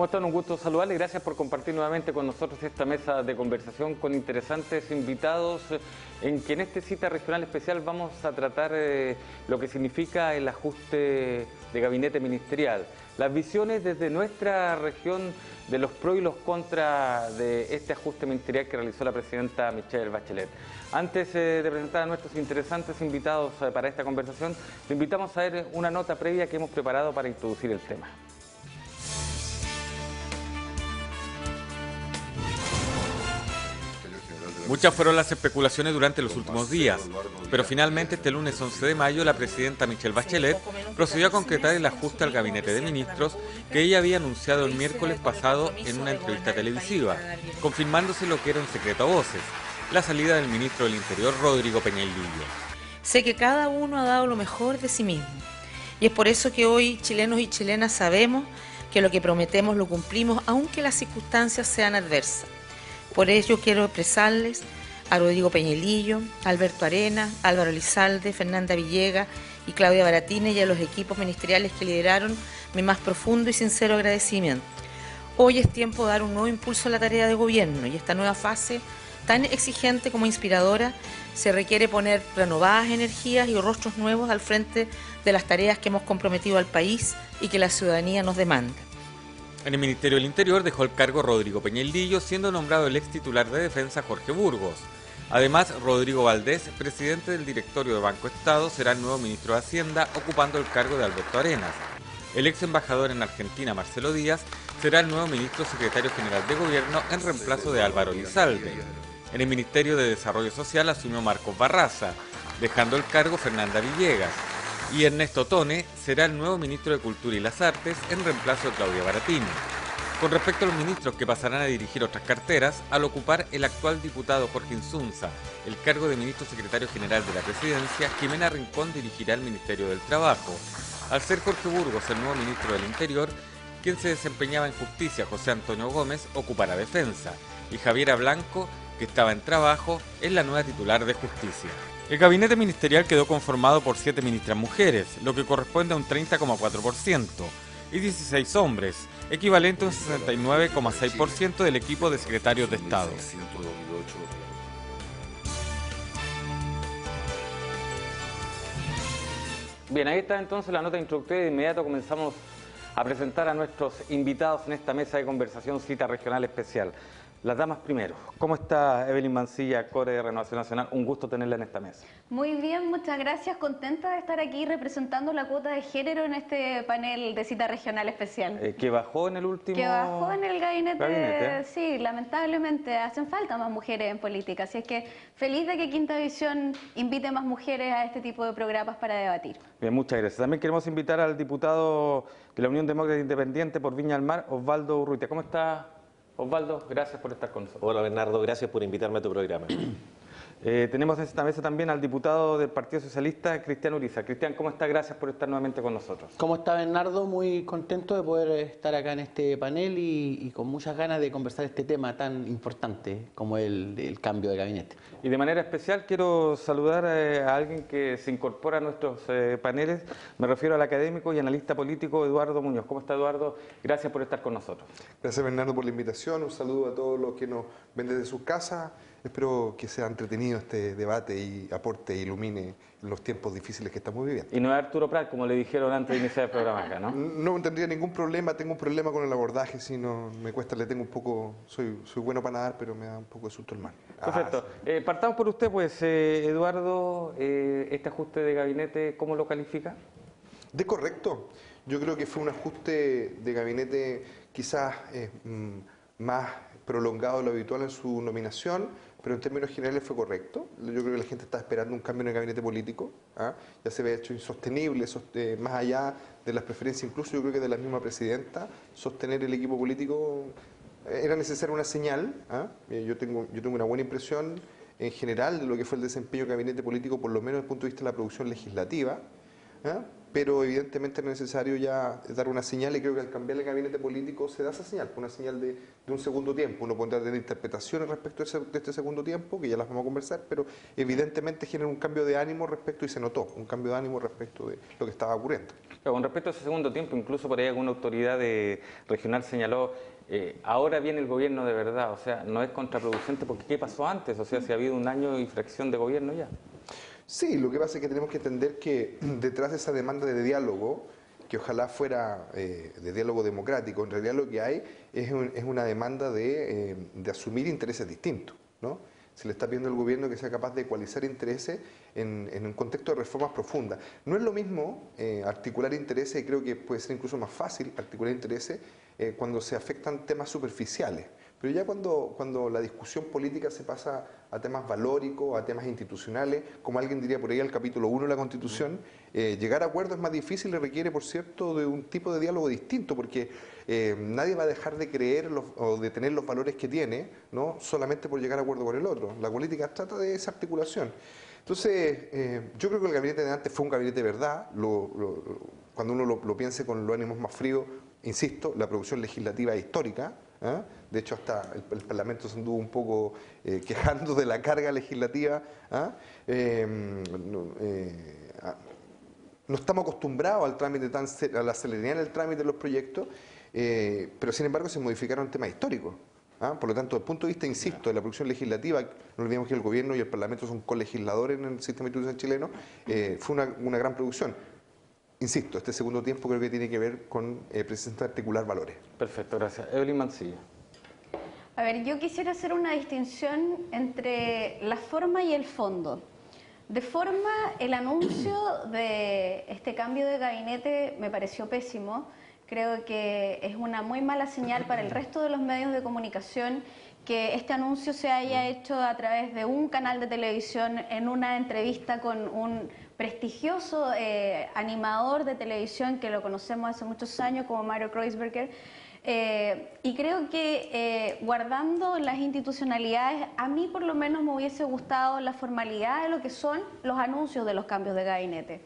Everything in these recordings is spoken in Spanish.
¿Cómo están? Un gusto saludarles. Gracias por compartir nuevamente con nosotros esta mesa de conversación con interesantes invitados en que en esta cita regional especial vamos a tratar lo que significa el ajuste de gabinete ministerial. Las visiones desde nuestra región de los pros y los contras de este ajuste ministerial que realizó la presidenta Michelle Bachelet. Antes de presentar a nuestros interesantes invitados para esta conversación, le invitamos a ver una nota previa que hemos preparado para introducir el tema. Muchas fueron las especulaciones durante los últimos días, pero finalmente este lunes 11 de mayo la presidenta Michelle Bachelet procedió a concretar el ajuste al gabinete de ministros que ella había anunciado el miércoles pasado en una entrevista televisiva, confirmándose lo que era un secreto a voces, la salida del ministro del Interior, Rodrigo Peña-Ilillo. Sé que cada uno ha dado lo mejor de sí mismo, y es por eso que hoy chilenos y chilenas sabemos que lo que prometemos lo cumplimos, aunque las circunstancias sean adversas. Por ello quiero expresarles a Rodrigo Peña-Ilillo, Alberto Arena, Álvaro Elizalde, Fernanda Villegas y Claudia Baratini y a los equipos ministeriales que lideraron mi más profundo y sincero agradecimiento. Hoy es tiempo de dar un nuevo impulso a la tarea de gobierno y esta nueva fase, tan exigente como inspiradora, se requiere poner renovadas energías y rostros nuevos al frente de las tareas que hemos comprometido al país y que la ciudadanía nos demanda. En el Ministerio del Interior dejó el cargo Rodrigo Peña-Ilillo, siendo nombrado el ex titular de Defensa Jorge Burgos. Además, Rodrigo Valdés, presidente del directorio de Banco Estado, será el nuevo ministro de Hacienda, ocupando el cargo de Alberto Arenas. El ex embajador en Argentina, Marcelo Díaz, será el nuevo ministro secretario general de Gobierno en reemplazo de Álvaro Elizalde. En el Ministerio de Desarrollo Social asumió Marcos Barraza, dejando el cargo Fernanda Villegas. Y Ernesto Tone será el nuevo ministro de Cultura y las Artes en reemplazo de Claudia Baratini. Con respecto a los ministros que pasarán a dirigir otras carteras, al ocupar el actual diputado Jorge Insunza el cargo de ministro secretario general de la presidencia, Jimena Rincón dirigirá el Ministerio del Trabajo. Al ser Jorge Burgos el nuevo ministro del Interior, quien se desempeñaba en Justicia, José Antonio Gómez, ocupará Defensa. Y Javiera Blanco, que estaba en Trabajo, es la nueva titular de Justicia. El gabinete ministerial quedó conformado por 7 ministras mujeres, lo que corresponde a un 30,4%, y 16 hombres, equivalente a un 69,6% del equipo de secretarios de Estado. Bien, ahí está entonces la nota introductoria y de inmediato comenzamos a presentar a nuestros invitados en esta mesa de conversación cita regional especial. Las damas primero. ¿Cómo está Evelyn Mancilla, core de Renovación Nacional? Un gusto tenerla en esta mesa. Muy bien, muchas gracias. Contenta de estar aquí representando la cuota de género en este panel de cita regional especial. ¿Que bajó en el último...? Que bajó en el gabinete. Sí, lamentablemente hacen falta más mujeres en política. Así es que feliz de que Quinta Visión invite más mujeres a este tipo de programas para debatir. Bien, muchas gracias. También queremos invitar al diputado de la Unión Demócrata Independiente por Viña del Mar, Osvaldo Urrutia. ¿Cómo está, Osvaldo? Gracias por estar con nosotros. Hola Bernardo, gracias por invitarme a tu programa. Tenemos en esta mesa también al diputado del Partido Socialista, Cristian Uriza. Cristian, ¿cómo está? Gracias por estar nuevamente con nosotros. ¿Cómo está Bernardo? Muy contento de poder estar acá en este panel y con muchas ganas de conversar este tema tan importante como el cambio de gabinete. Y de manera especial quiero saludar a alguien que se incorpora a nuestros paneles. Me refiero al académico y analista político Eduardo Muñoz. ¿Cómo está, Eduardo? Gracias por estar con nosotros. Gracias, Bernardo, por la invitación. Un saludo a todos los que nos ven desde sus casas. Espero que sea entretenido este debate y aporte e ilumine los tiempos difíciles que estamos viviendo. Y no es Arturo Prat, como le dijeron antes de iniciar el programa acá, ¿no? No tendría ningún problema, tengo un problema con el abordaje, si no me cuesta, le tengo un poco, soy bueno para nadar, pero me da un poco de susto el mar. Perfecto. Partamos por usted, pues, Eduardo, este ajuste de gabinete, ¿cómo lo califica? De correcto. Yo creo que fue un ajuste de gabinete quizás más prolongado de lo habitual en su nominación, pero en términos generales fue correcto. Yo creo que la gente está esperando un cambio en el gabinete político. Ya se ve hecho insostenible, más allá de las preferencias, incluso yo creo que de la misma presidenta, sostener el equipo político era necesaria una señal. Yo tengo una buena impresión en general de lo que fue el desempeño del gabinete político, por lo menos desde el punto de vista de la producción legislativa. Pero evidentemente es necesario ya dar una señal y creo que al cambiar el gabinete político se da esa señal, una señal de un segundo tiempo. Uno podrá tener interpretaciones respecto de este segundo tiempo, que ya las vamos a conversar, pero evidentemente genera un cambio de ánimo respecto, y se notó, un cambio de ánimo respecto de lo que estaba ocurriendo. Pero con respecto a ese segundo tiempo, incluso por ahí alguna autoridad regional señaló, ahora viene el gobierno de verdad, o sea, no es contraproducente porque ¿qué pasó antes? O sea, si ha habido un año y fracción de gobierno ya. Sí, lo que pasa es que tenemos que entender que detrás de esa demanda de diálogo, que ojalá fuera de diálogo democrático, en realidad lo que hay es una demanda de asumir intereses distintos, ¿no? Se le está pidiendo al gobierno que sea capaz de ecualizar intereses en un contexto de reformas profundas. No es lo mismo articular intereses, y creo que puede ser incluso más fácil articular intereses cuando se afectan temas superficiales. Pero ya cuando la discusión política se pasa a temas valóricos, a temas institucionales, como alguien diría por ahí al capítulo 1 de la Constitución, llegar a acuerdos es más difícil y requiere, por cierto, de un tipo de diálogo distinto, porque nadie va a dejar de creer o de tener los valores que tiene, ¿no? Solamente por llegar a acuerdo con el otro. La política trata de esa articulación. Entonces, yo creo que el gabinete de antes fue un gabinete de verdad. Cuando uno lo piense con los ánimos más fríos, insisto, la producción legislativa es histórica. ¿Eh? De hecho, hasta el Parlamento se anduvo un poco quejando de la carga legislativa. No estamos acostumbrados al trámite a la celeridad en el trámite de los proyectos, pero sin embargo se modificaron temas históricos. Por lo tanto, desde el punto de vista, insisto, de la producción legislativa, no olvidemos que el gobierno y el Parlamento son colegisladores en el sistema institucional chileno, fue una gran producción. Insisto, este segundo tiempo creo que tiene que ver con precisamente articular valores. Perfecto, gracias. Evelyn Mancilla. A ver, yo quisiera hacer una distinción entre la forma y el fondo. De forma, el anuncio de este cambio de gabinete me pareció pésimo. Creo que es una muy mala señal para el resto de los medios de comunicación que este anuncio se haya hecho a través de un canal de televisión en una entrevista con un prestigioso animador de televisión que lo conocemos hace muchos años como Mario Kreuzberger. Y creo que guardando las institucionalidades, a mí por lo menos me hubiese gustado la formalidad de lo que son los anuncios de los cambios de gabinete.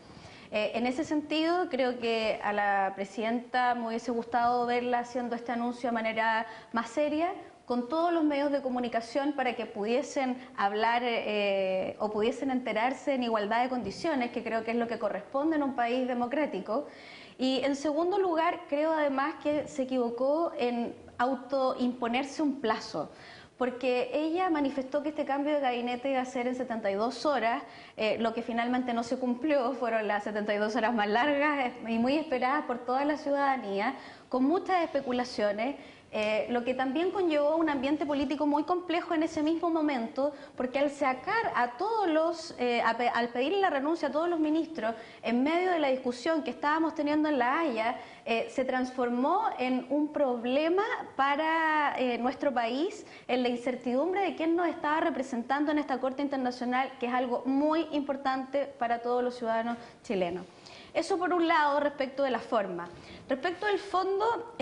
En ese sentido, creo que a la presidenta me hubiese gustado verla haciendo este anuncio de manera más seria, con todos los medios de comunicación para que pudiesen hablar o pudiesen enterarse en igualdad de condiciones, que creo que es lo que corresponde en un país democrático. Y en segundo lugar, creo además que se equivocó en autoimponerse un plazo, porque ella manifestó que este cambio de gabinete iba a ser en 72 horas, lo que finalmente no se cumplió, fueron las 72 horas más largas y muy esperadas por toda la ciudadanía, con muchas especulaciones, lo que también conllevó un ambiente político muy complejo en ese mismo momento, porque al sacar a todos los, al pedirle la renuncia a todos los ministros en medio de la discusión que estábamos teniendo en La Haya, se transformó en un problema para nuestro país, en la incertidumbre de quién nos estaba representando en esta Corte Internacional, que es algo muy importante para todos los ciudadanos chilenos. Eso por un lado respecto de la forma. Respecto del fondo,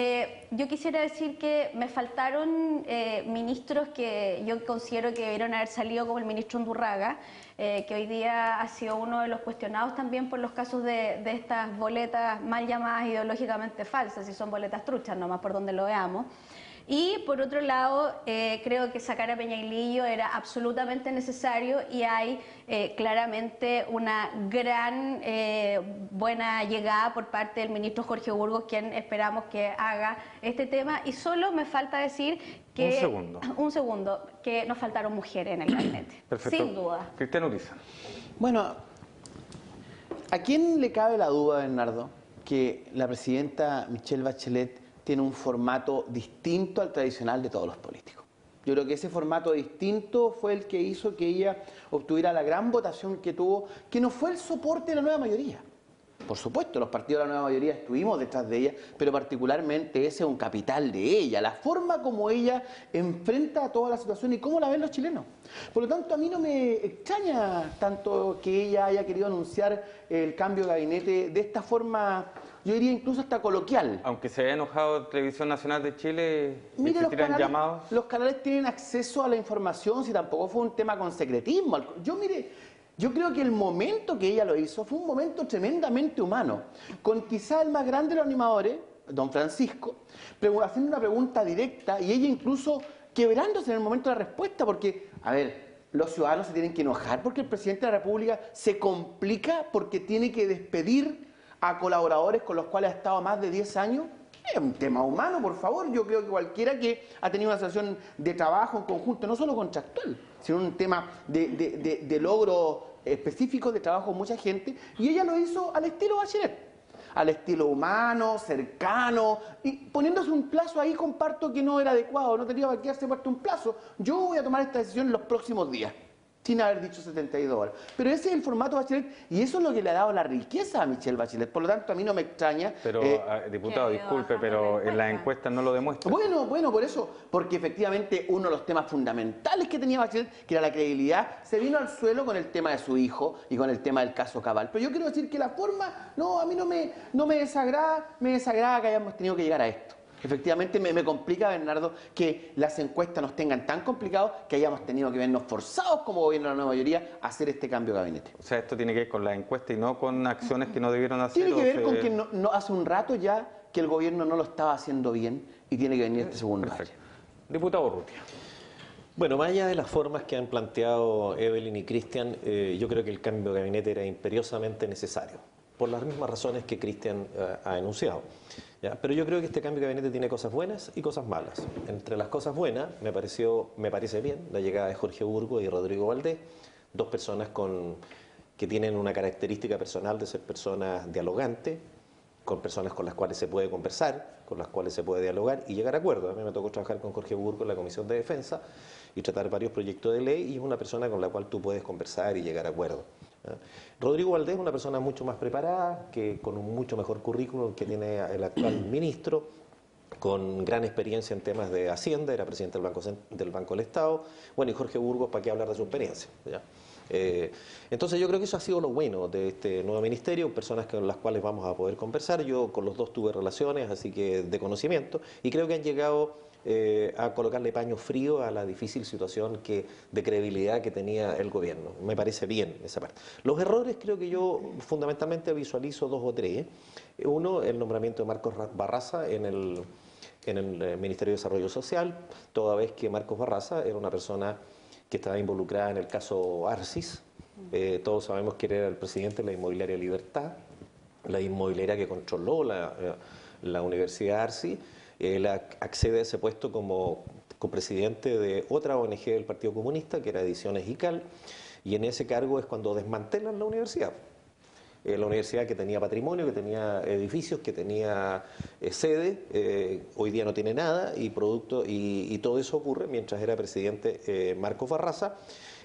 yo quisiera decir que me faltaron ministros que yo considero que debieron haber salido, como el ministro Undurraga, que hoy día ha sido uno de los cuestionados también por los casos de estas boletas mal llamadas ideológicamente falsas, si son boletas truchas nomás por donde lo veamos. Y por otro lado, creo que sacar a Peñailillo era absolutamente necesario y hay claramente una gran buena llegada por parte del ministro Jorge Burgos, quien esperamos que haga este tema. Y solo me falta decir que... Un segundo, que nos faltaron mujeres en el gabinete. Perfecto. Sin duda. Cristian Uriza. Bueno, ¿a quién le cabe la duda, Bernardo, que la presidenta Michelle Bachelet tiene un formato distinto al tradicional de todos los políticos? Yo creo que ese formato distinto fue el que hizo que ella obtuviera la gran votación que tuvo, que no fue el soporte de la nueva mayoría. Por supuesto, los partidos de la nueva mayoría estuvimos detrás de ella, pero particularmente ese es un capital de ella, la forma como ella enfrenta a toda la situación y cómo la ven los chilenos. Por lo tanto, a mí no me extraña tanto que ella haya querido anunciar el cambio de gabinete de esta forma, yo diría incluso hasta coloquial. Aunque se haya enojado Televisión Nacional de Chile, mire, llamados. Los canales tienen acceso a la información, si tampoco fue un tema con secretismo. Yo creo que el momento que ella lo hizo fue un momento tremendamente humano, con quizá el más grande de los animadores, don Francisco, haciendo una pregunta directa y ella incluso quebrándose en el momento de la respuesta, porque, a ver, los ciudadanos se tienen que enojar porque el presidente de la República se complica porque tiene que despedir a colaboradores con los cuales ha estado más de 10 años. Es un tema humano, por favor. Yo creo que cualquiera que ha tenido una situación de trabajo en conjunto, no solo contractual, sino un tema de logro específico de trabajo con mucha gente, y ella lo hizo al estilo Bachelet, al estilo humano, cercano, y poniéndose un plazo ahí. Comparto que no era adecuado, no tenía que haberse puesto un plazo. Yo voy a tomar esta decisión en los próximos días, sin haber dicho 72 horas. Pero ese es el formato Bachelet, y eso es lo que le ha dado la riqueza a Michelle Bachelet. Por lo tanto, a mí no me extraña. Pero, diputado, disculpe, pero en las encuestas no lo demuestra. Bueno, por eso, porque efectivamente uno de los temas fundamentales que tenía Bachelet, que era la credibilidad, se vino al suelo con el tema de su hijo y con el tema del caso Cabal. Pero yo quiero decir que la forma, no, a mí no me desagrada que hayamos tenido que llegar a esto. Efectivamente me complica, Bernardo, que las encuestas nos tengan tan complicados que hayamos tenido que vernos forzados como gobierno de la nueva mayoría a hacer este cambio de gabinete. O sea, esto tiene que ver con la encuesta y no con acciones que no debieron hacer. Tiene que ver con que no, hace un rato ya que el gobierno no lo estaba haciendo bien y tiene que venir este segundo año. Diputado Urrutia. Bueno, más allá de las formas que han planteado Evelyn y Cristian, yo creo que el cambio de gabinete era imperiosamente necesario, por las mismas razones que Cristian ha enunciado. ¿Ya? Pero yo creo que este cambio de gabinete tiene cosas buenas y cosas malas. Entre las cosas buenas, me parece bien la llegada de Jorge Burgos y Rodrigo Valdés, dos personas que tienen una característica personal de ser personas dialogantes, con personas con las cuales se puede conversar, con las cuales se puede dialogar y llegar a acuerdos. A mí me tocó trabajar con Jorge Burgos en la Comisión de Defensa y tratar varios proyectos de ley, y es una persona con la cual tú puedes conversar y llegar a acuerdos. Rodrigo Valdés es una persona mucho más preparada, que con un mucho mejor currículum que tiene el actual ministro, con gran experiencia en temas de Hacienda, era presidente del Banco del Estado. Bueno, y Jorge Burgos, ¿para qué hablar de su experiencia? ¿Ya? Entonces yo creo que eso ha sido lo bueno de este nuevo ministerio, personas con las cuales vamos a poder conversar. Yo con los dos tuve relaciones, así que de conocimiento, y creo que han llegado a colocarle paño frío a la difícil situación de credibilidad que tenía el gobierno. Me parece bien esa parte. Los errores creo que yo fundamentalmente visualizo dos o tres. Uno, el nombramiento de Marcos Barraza en el Ministerio de Desarrollo Social, toda vez que Marcos Barraza era una persona que estaba involucrada en el caso Arcis. Todos sabemos que era el presidente de la Inmobiliaria Libertad, la inmobiliaria que controló la Universidad Arcis. Él accede a ese puesto como copresidente de otra ONG del Partido Comunista, que era Ediciones ICAL, y en ese cargo es cuando desmantelan la universidad. La universidad que tenía patrimonio, que tenía edificios, que tenía sede, hoy día no tiene nada, y todo eso ocurre mientras era presidente Marcos Barraza.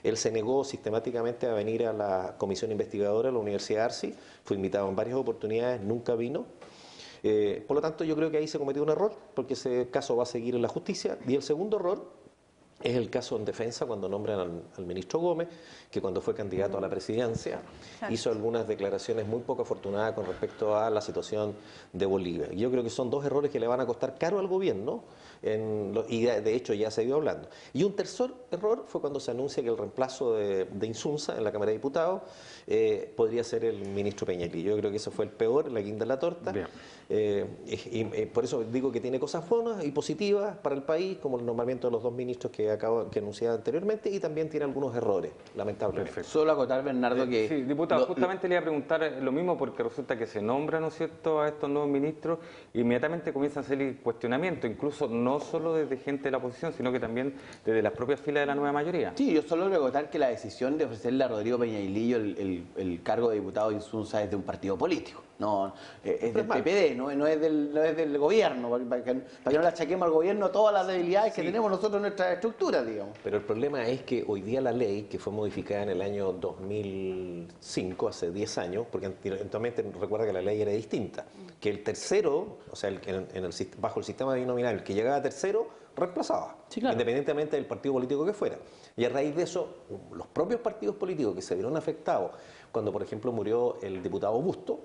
Él se negó sistemáticamente a venir a la comisión investigadora de la Universidad Arcis, fue invitado en varias oportunidades, nunca vino. Por lo tanto, yo creo que ahí se cometió un error, porque ese caso va a seguir en la justicia. Y el segundo error es el caso en defensa, cuando nombran al ministro Gómez, que cuando fue candidato a la presidencia hizo algunas declaraciones muy poco afortunadas con respecto a la situación de Bolivia. Yo creo que son dos errores que le van a costar caro al gobierno, y de hecho ya se ha ido hablando. Y un tercer error fue cuando se anuncia que el reemplazo de Insunza en la Cámara de Diputados podría ser el ministro Peñalillo. Yo creo que eso fue el peor, la guinda de la torta. Por eso digo que tiene cosas buenas y positivas para el país, como el nombramiento de los dos ministros que anunciaba anteriormente, y también tiene algunos errores, lamentablemente. Perfecto. Solo acotar, Bernardo, que... Sí, diputado, justamente le iba a preguntar lo mismo, porque resulta que se nombra, ¿no es cierto?, a estos nuevos ministros, e inmediatamente comienzan a salir cuestionamientos, incluso no solo desde gente de la oposición, sino que también desde las propias filas de la nueva mayoría. Sí, yo solo quiero acotar que la decisión de ofrecerle a Rodrigo Peñalillo el cargo de diputado de Insunza es de un partido político. No, es del PPD, no es del gobierno, para que no le achaquemos al gobierno todas las debilidades que tenemos nosotros en nuestra estructura, digamos. Pero el problema es que hoy día la ley, que fue modificada en el año 2005, hace 10 años, porque eventualmente recuerda que la ley era distinta, que el tercero, o sea, bajo el sistema binominal, el que llegaba tercero, reemplazaba, sí, claro, independientemente del partido político que fuera. Y a raíz de eso, los propios partidos políticos que se vieron afectados, cuando por ejemplo murió el diputado Busto,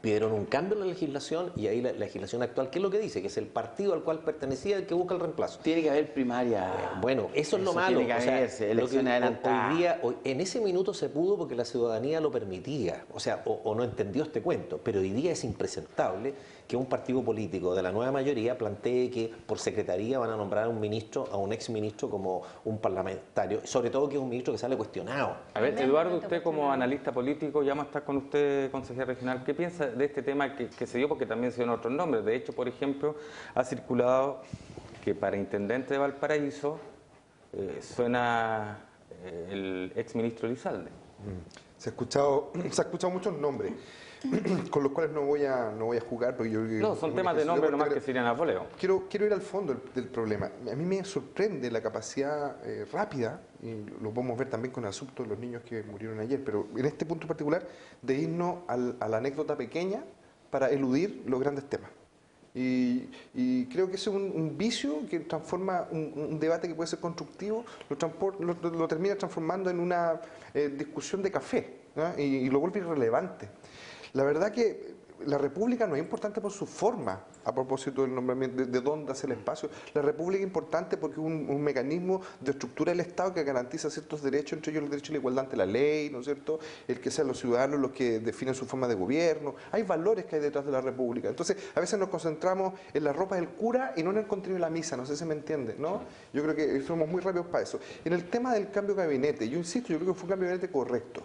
pidieron un cambio en la legislación, y ahí la legislación actual, ¿qué es lo que dice? Que es el partido al cual pertenecía el que busca el reemplazo. Tiene que haber primaria. Bueno, eso es lo malo. Tiene que haber elecciones adelantadas. En ese minuto se pudo porque la ciudadanía lo permitía, o sea, o no entendió este cuento, pero hoy día es impresentable que un partido político de la nueva mayoría plantee que por secretaría van a nombrar a un ministro, a un exministro como un parlamentario, sobre todo que es un ministro que sale cuestionado. A ver, Eduardo, usted como analista político, ya más está con usted, consejero regional, ¿qué piensa de este tema que se dio, porque también se dio en otros nombres. De hecho, por ejemplo, ha circulado que para intendente de Valparaíso suena el exministro Elizalde. Se ha escuchado muchos nombres, con los cuales no voy a jugar, porque yo creo que No, son temas de nombre nomás que serían a voleo. Quiero ir al fondo del problema. A mí me sorprende la capacidad rápida, y lo podemos ver también con el asunto de los niños que murieron ayer, pero en este punto particular, de irnos a la anécdota pequeña para eludir los grandes temas. Y creo que ese es un vicio que transforma un debate que puede ser constructivo, lo termina transformando en una discusión de café, ¿no? Y lo vuelve irrelevante. La verdad que la República no es importante por su forma, a propósito del nombramiento, de dónde hace el espacio. La República es importante porque es un mecanismo de estructura del Estado que garantiza ciertos derechos, entre ellos el derecho a la igualdad ante la ley, ¿no es cierto? El que sean los ciudadanos los que definen su forma de gobierno. Hay valores que hay detrás de la República. Entonces, a veces nos concentramos en la ropa del cura y no en el contenido de la misa, no sé si me entiende, ¿no? Yo creo que somos muy rápidos para eso. En el tema del cambio de gabinete, yo insisto, yo creo que fue un cambio de gabinete correcto.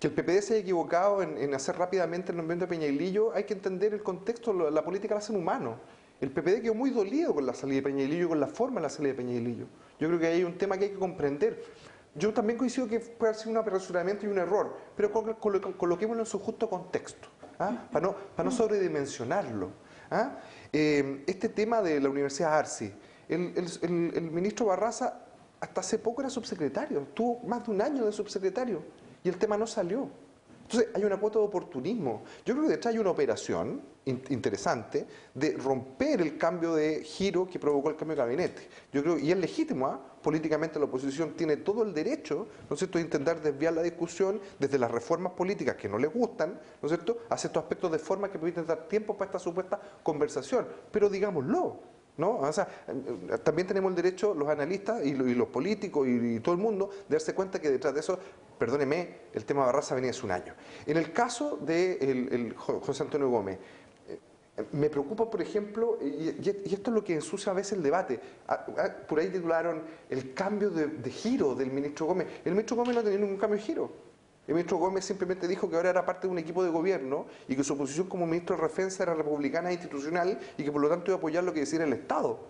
Que el PPD se haya equivocado en hacer rápidamente el nombramiento de Peñailillo, hay que entender el contexto, la política la hacen humanos. El PPD quedó muy dolido con la salida de Peñailillo y con la forma de la salida de Peñailillo. Yo creo que hay un tema que hay que comprender. Yo también coincido que puede haber sido un apresuramiento y un error, pero coloquémoslo en su justo contexto, ¿ah? Para no sobredimensionarlo. ¿Ah? Este tema de la Universidad Arci, el ministro Barraza hasta hace poco era subsecretario, tuvo más de un año de subsecretario. Y el tema no salió. Entonces hay una cuota de oportunismo. Yo creo que detrás hay una operación interesante de romper el cambio de giro que provocó el cambio de gabinete. Yo creo, y es legítimo, ¿eh? Políticamente la oposición tiene todo el derecho, ¿no es cierto?, de intentar desviar la discusión desde las reformas políticas que no le gustan, ¿no es cierto?, a ciertos aspectos de forma que permiten dar tiempo para esta supuesta conversación. Pero digámoslo, ¿no? O sea, también tenemos el derecho, los analistas y los políticos y todo el mundo, de darse cuenta que detrás de eso, perdóneme, el tema Barraza venía hace un año. En el caso de José Antonio Gómez, me preocupa, por ejemplo, y esto es lo que ensucia a veces el debate, por ahí titularon el cambio de giro del ministro Gómez. El ministro Gómez no tenía ningún cambio de giro. El ministro Gómez simplemente dijo que ahora era parte de un equipo de gobierno y que su posición como ministro de Defensa era republicana e institucional y que por lo tanto iba a apoyar lo que decía el Estado.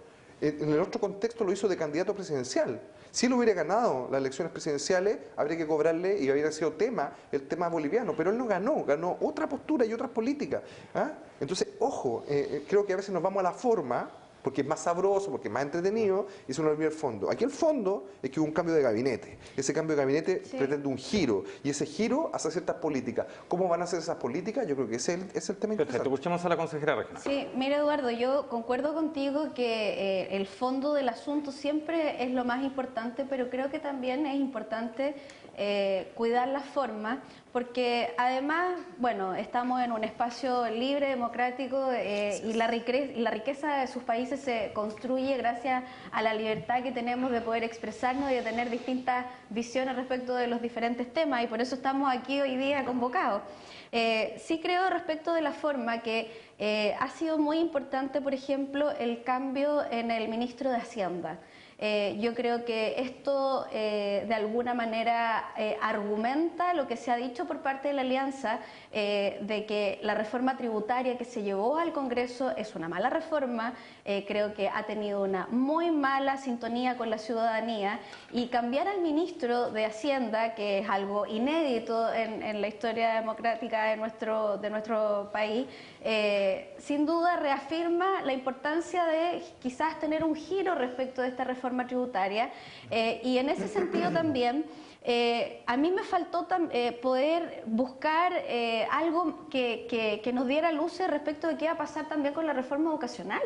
En el otro contexto lo hizo de candidato presidencial. Si él hubiera ganado las elecciones presidenciales, habría que cobrarle y habría sido el tema boliviano, pero él no ganó otra postura y otras políticas. ¿Ah? Entonces, ojo, creo que a veces nos vamos a la forma, porque es más sabroso, porque es más entretenido, y se nos olvida el fondo. Aquí el fondo es que hubo un cambio de gabinete. Ese cambio de gabinete pretende un giro, y ese giro hace ciertas políticas. ¿Cómo van a hacer esas políticas? Yo creo que ese es el tema interesante. Perfecto, escuchemos a la consejera regional. Sí, mira Eduardo, yo concuerdo contigo que el fondo del asunto siempre es lo más importante, pero creo que también es importante cuidar las formas, porque además, bueno, estamos en un espacio libre, democrático, y la riqueza de sus países se construye gracias a la libertad que tenemos de poder expresarnos y de tener distintas visiones respecto de los diferentes temas, y por eso estamos aquí hoy día convocados. Sí creo respecto de la forma que ha sido muy importante, por ejemplo, el cambio en el ministro de Hacienda. Yo creo que esto de alguna manera argumenta lo que se ha dicho por parte de la Alianza de que la reforma tributaria que se llevó al Congreso es una mala reforma, creo que ha tenido una muy mala sintonía con la ciudadanía, y cambiar al ministro de Hacienda, que es algo inédito en la historia democrática de nuestro país, sin duda reafirma la importancia de quizás tener un giro respecto de esta reforma tributaria, y en ese sentido también a mí me faltó poder buscar algo que nos diera luces respecto de qué va a pasar también con la reforma educacional.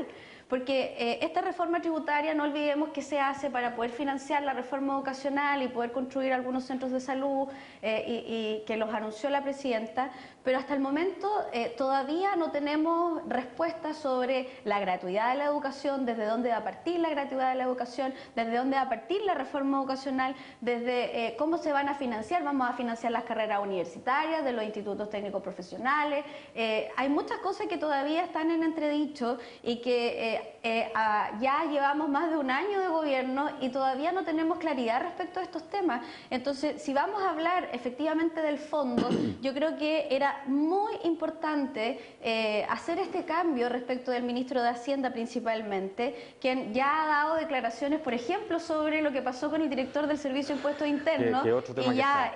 Porque esta reforma tributaria, no olvidemos que se hace para poder financiar la reforma educacional y poder construir algunos centros de salud y que los anunció la presidenta, pero hasta el momento todavía no tenemos respuestas sobre la gratuidad de la educación, desde dónde va a partir la gratuidad de la educación, desde dónde va a partir la reforma educacional, desde cómo se van a financiar. Vamos a financiar las carreras universitarias de los institutos técnicos profesionales. Hay muchas cosas que todavía están en entredicho y que ya llevamos más de un año de gobierno y todavía no tenemos claridad respecto a estos temas. Entonces, si vamos a hablar efectivamente del fondo, yo creo que era muy importante hacer este cambio respecto del ministro de Hacienda principalmente, quien ya ha dado declaraciones, por ejemplo, sobre lo que pasó con el director del Servicio de Impuestos Internos,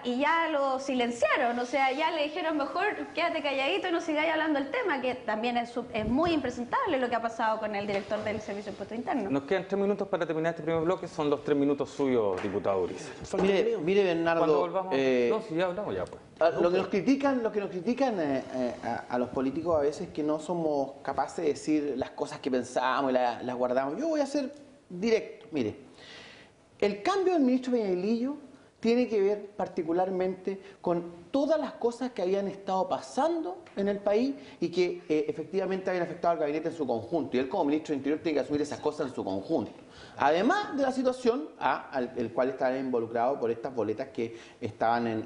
y ya lo silenciaron, o sea, ya le dijeron mejor quédate calladito y no sigáis hablando del tema, que también es muy impresentable lo que ha pasado con el director del Servicio de Impuestos Internos. Nos quedan 3 minutos para terminar este primer bloque, son los 3 minutos suyos, diputado Urizar. Mire Bernardo, Cuando volvamos, no, si ya hablamos ya pues. Lo que nos critican a los políticos a veces es que no somos capaces de decir las cosas que pensamos y las guardamos. Yo voy a ser directo. Mire, el cambio del ministro Peñalillo tiene que ver particularmente con todas las cosas que habían estado pasando en el país y que efectivamente habían afectado al gabinete en su conjunto. Y él como ministro del Interior tiene que asumir esas cosas en su conjunto. Además de la situación el cual estaba involucrado por estas boletas que estaban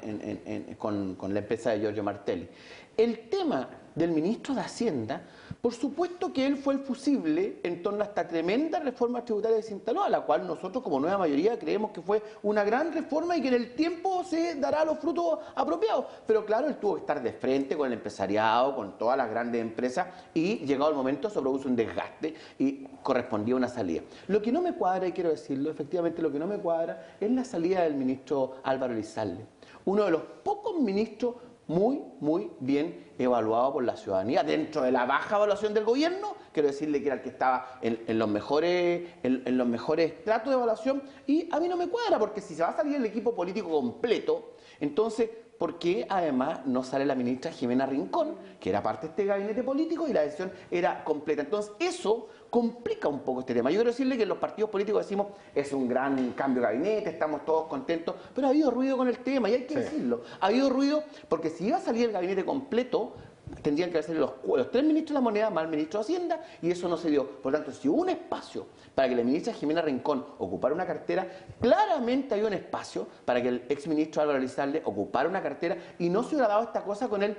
con la empresa de Giorgio Martelli. El tema del ministro de Hacienda, por supuesto que él fue el fusible en torno a esta tremenda reforma tributaria que se instaló, a la cual nosotros como nueva mayoría creemos que fue una gran reforma y que en el tiempo se dará los frutos apropiados. Pero claro, él tuvo que estar de frente con el empresariado, con todas las grandes empresas y llegado el momento se produjo un desgaste y correspondía una salida. Lo que no me cuadra, y quiero decirlo, efectivamente lo que no me cuadra es la salida del ministro Álvaro Elizalde, uno de los pocos ministros muy bien evaluado por la ciudadanía. Dentro de la baja evaluación del gobierno, quiero decirle que era el que estaba en los mejores estratos de evaluación, y a mí no me cuadra, porque si se va a salir el equipo político completo, entonces, ¿por qué además no sale la ministra Jimena Rincón, que era parte de este gabinete político y la decisión era completa? Entonces, eso complica un poco este tema. Yo quiero decirle que los partidos políticos decimos, es un gran cambio de gabinete, estamos todos contentos, pero ha habido ruido con el tema y hay que decirlo. Ha habido ruido porque si iba a salir el gabinete completo, tendrían que hacer los 3 ministros de la moneda más el ministro de Hacienda, y eso no se dio. Por lo tanto, si hubo un espacio para que la ministra Jimena Rincón ocupara una cartera, claramente hay un espacio para que el exministro Álvaro Elizalde ocupara una cartera, y no se hubiera dado esta cosa con el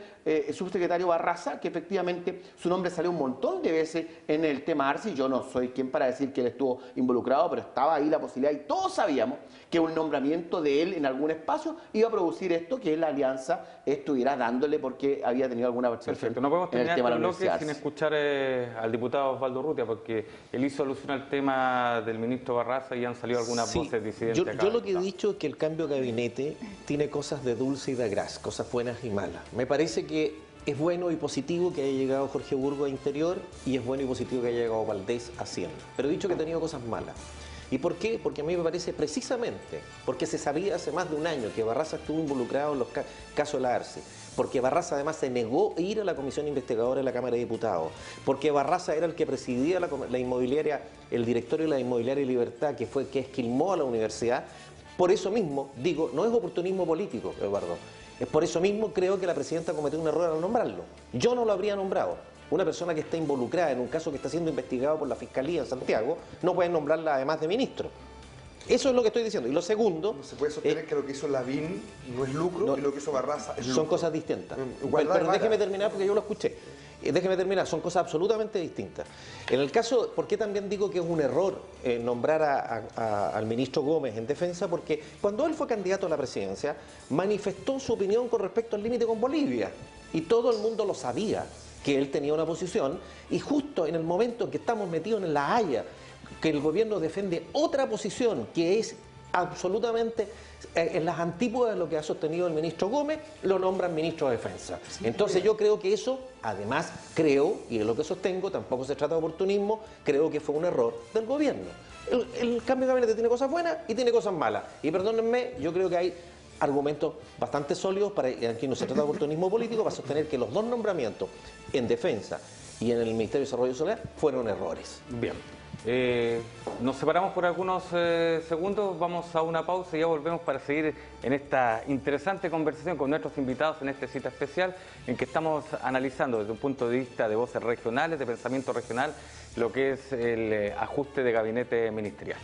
subsecretario Barraza, que efectivamente su nombre salió un montón de veces en el tema Arce. Yo no soy quien para decir que él estuvo involucrado, pero estaba ahí la posibilidad, y todos sabíamos que un nombramiento de él en algún espacio iba a producir esto, que la alianza estuviera dándole porque había tenido alguna versión. Perfecto, no podemos terminar este bloque sin escuchar al diputado Osvaldo Urrutia, porque él hizo alusión al tema del ministro Barraza y han salido algunas voces disidentes. Yo lo que he dicho es que el cambio de gabinete tiene cosas de dulce y de gras, cosas buenas y malas. Me parece que es bueno y positivo que haya llegado Jorge Burgos a Interior, y es bueno y positivo que haya llegado Valdés a Hacienda. Pero he dicho que ha tenido cosas malas. ¿Y por qué? Porque a mí me parece precisamente, porque se sabía hace más de un año que Barraza estuvo involucrado en los casos de la Arce, porque Barraza además se negó a ir a la comisión investigadora de la Cámara de Diputados, porque Barraza era el que presidía la inmobiliaria, el directorio de la inmobiliaria Libertad, que esquilmó a la universidad. Por eso mismo, digo, no es oportunismo político, Eduardo, es por eso mismo creo que la presidenta cometió un error al nombrarlo. Yo no lo habría nombrado. Una persona que está involucrada en un caso que está siendo investigado por la Fiscalía en Santiago, no pueden nombrarla además de ministro. Eso es lo que estoy diciendo. Y lo segundo... No se puede sostener que lo que hizo Lavín no es lucro y lo que hizo Barraza es lucro. Son cosas distintas. Pero déjeme terminar porque yo lo escuché. Déjeme terminar, son cosas absolutamente distintas. En el caso, ¿por qué también digo que es un error nombrar al ministro Gómez en defensa? Porque cuando él fue candidato a la presidencia, manifestó su opinión con respecto al límite con Bolivia. Y todo el mundo lo sabía, que él tenía una posición, y justo en el momento en que estamos metidos en La Haya, que el gobierno defiende otra posición que es absolutamente en las antípodas de lo que ha sostenido el ministro Gómez, lo nombran ministro de Defensa. Entonces yo creo que eso, además creo, y es lo que sostengo, tampoco se trata de oportunismo, creo que fue un error del gobierno. El cambio de gabinete tiene cosas buenas y tiene cosas malas. Y perdónenme, yo creo que hay argumentos bastante sólidos, aquí no se trata de oportunismo político, para sostener que los 2 nombramientos en Defensa y en el Ministerio de Desarrollo Social fueron errores. Bien. Nos separamos por algunos segundos, vamos a una pausa y ya volvemos para seguir en esta interesante conversación con nuestros invitados en esta cita especial en que estamos analizando desde un punto de vista de voces regionales, de pensamiento regional, lo que es el ajuste de gabinete ministerial.